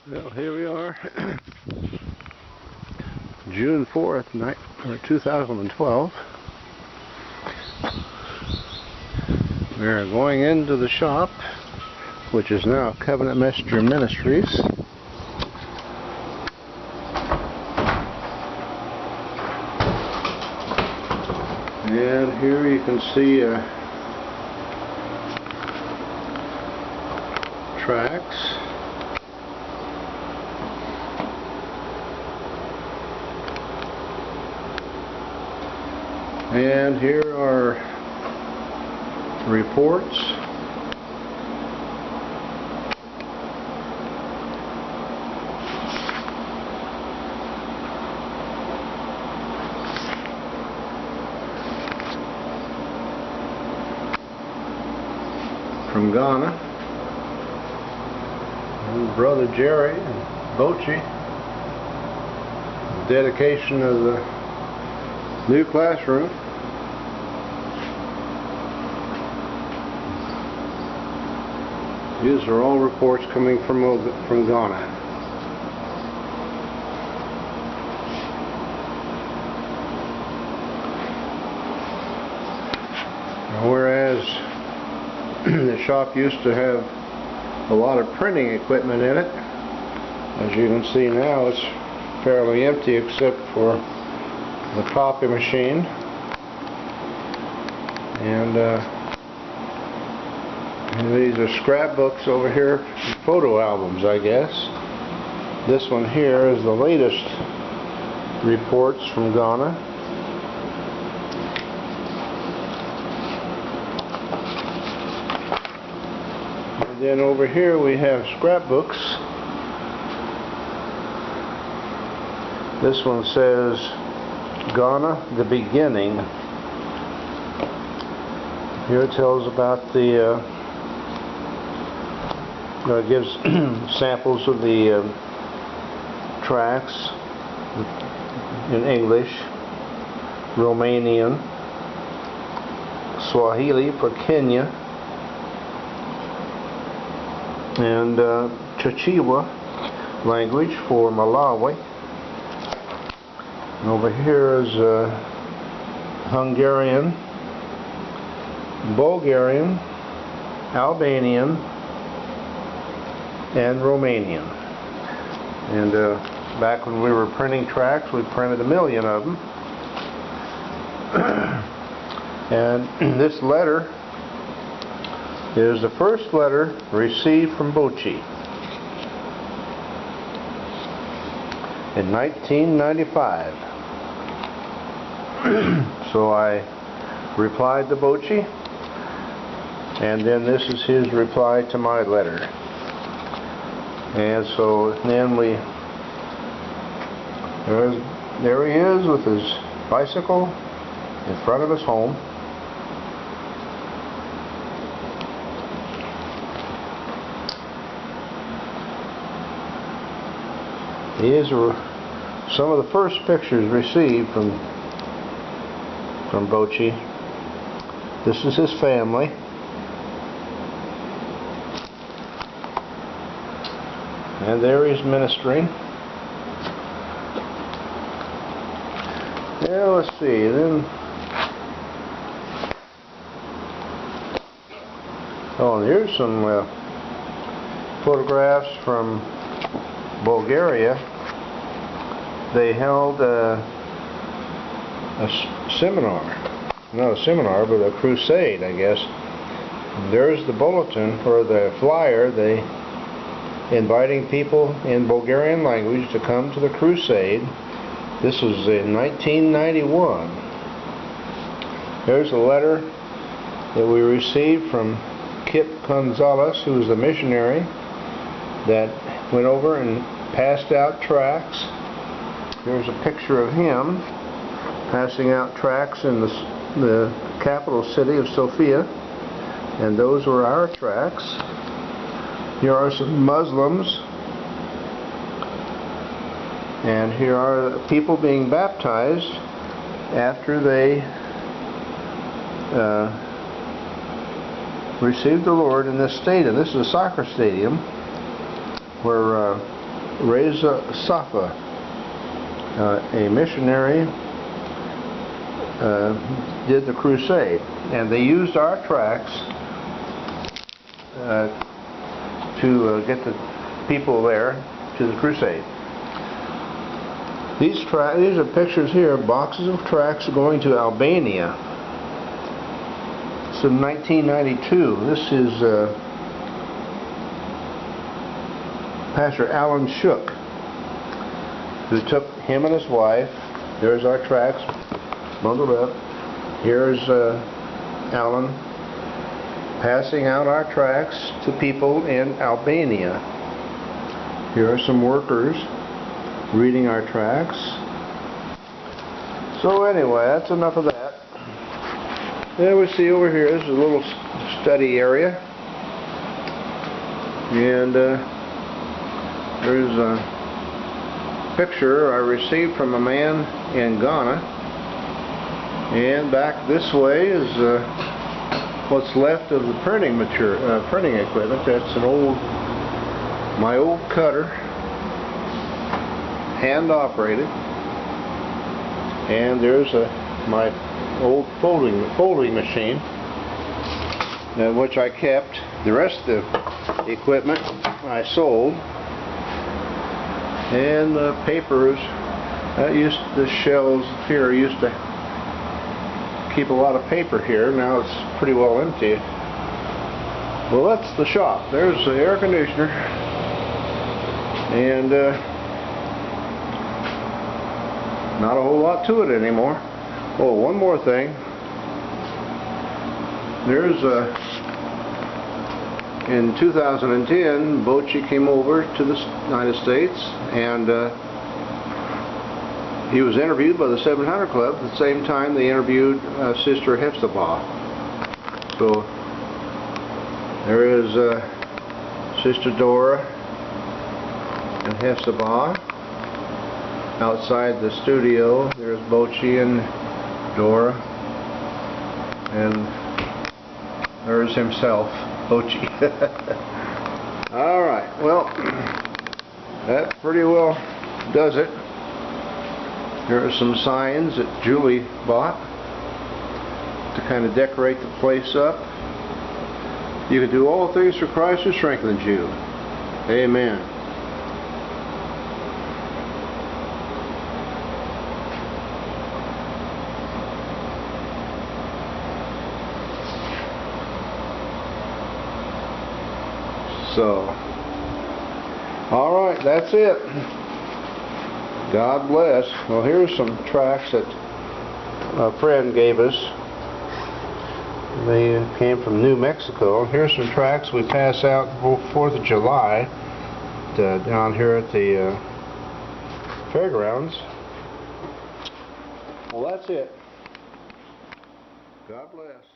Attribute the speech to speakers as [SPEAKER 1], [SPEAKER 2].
[SPEAKER 1] Well, here we are, June 4th, 2012. We are going into the shop, which is now Covenant Messenger Ministries. And here you can see tracks. And here are reports. From Ghana. And Brother Jerry and Bochi. Dedication of the new classroom. These are all reports coming from Ghana. Whereas the shop used to have a lot of printing equipment in it, as you can see now it's fairly empty except for the copy machine and these are scrapbooks over here, photo albums I guess. This one here is the latest reports from Ghana. And then over here we have scrapbooks. This one says Ghana, the beginning. Here it tells about the gives samples of the tracks in English, Romanian, Swahili for Kenya, and Chichewa language for Malawi. And over here is Hungarian, Bulgarian, Albanian, and Romanian. And back when we were printing tracks, we printed 1 million of them. And this letter is the first letter received from Bochi in 1995. So I replied to Bochi, and then this is his reply to my letter. And so then there he is with his bicycle in front of his home. These are some of the first pictures received from Bochi. This is his family. And there he's ministering. Yeah, let's see. Then, oh, and here's some photographs from Bulgaria. They held a seminar, not a seminar, but a crusade, I guess. And there's the bulletin or the flyer. They inviting people in Bulgarian language to come to the crusade. This was in 1991. There's a letter that we received from Kip Gonzalez, who was the missionary that went over and passed out tracts. There's a picture of him passing out tracts in the capital city of Sofia, and those were our tracts. Here are some Muslims, and here are people being baptized after they received the Lord in this stadium. This is a soccer stadium where Reza Safa, a missionary, did the crusade, and they used our tracts to get the people there to the crusade. These are pictures here, boxes of tracts going to Albania. It's in 1992. This is Pastor Alan Shook, who took him and his wife. There's our tracts bundled up. Here's Alan passing out our tracts to people in Albania. Here are some workers reading our tracts. So anyway, that's enough of that. Then we see over here, this is a little study area, and there's a picture I received from a man in Ghana, and back this way is what's left of the printing equipment. That's my old cutter, hand operated, and there's my old folding machine, which I kept. The rest of the equipment I sold, and the papers. The shelves here used to keep a lot of paper here. Now it's pretty well empty. Well, that's the shop. There's the air conditioner, and not a whole lot to it anymore. Oh, one more thing. There's in 2010, Bochy came over to the United States, and he was interviewed by the 700 Club at the same time they interviewed Sister Hephzibah. So there is Sister Dora and Hephzibah. Outside the studio, there's Bochy and Dora, and there's himself, Bochy. Alright, well, that pretty well does it. Here are some signs that Julie bought to kind of decorate the place up. You can do all things for Christ who strengthens you. Amen. So, alright, that's it. God bless. Well, here's some tracts that a friend gave us. They came from New Mexico. Here's some tracts we pass out for 4th of July down here at the fairgrounds. Well, that's it. God bless.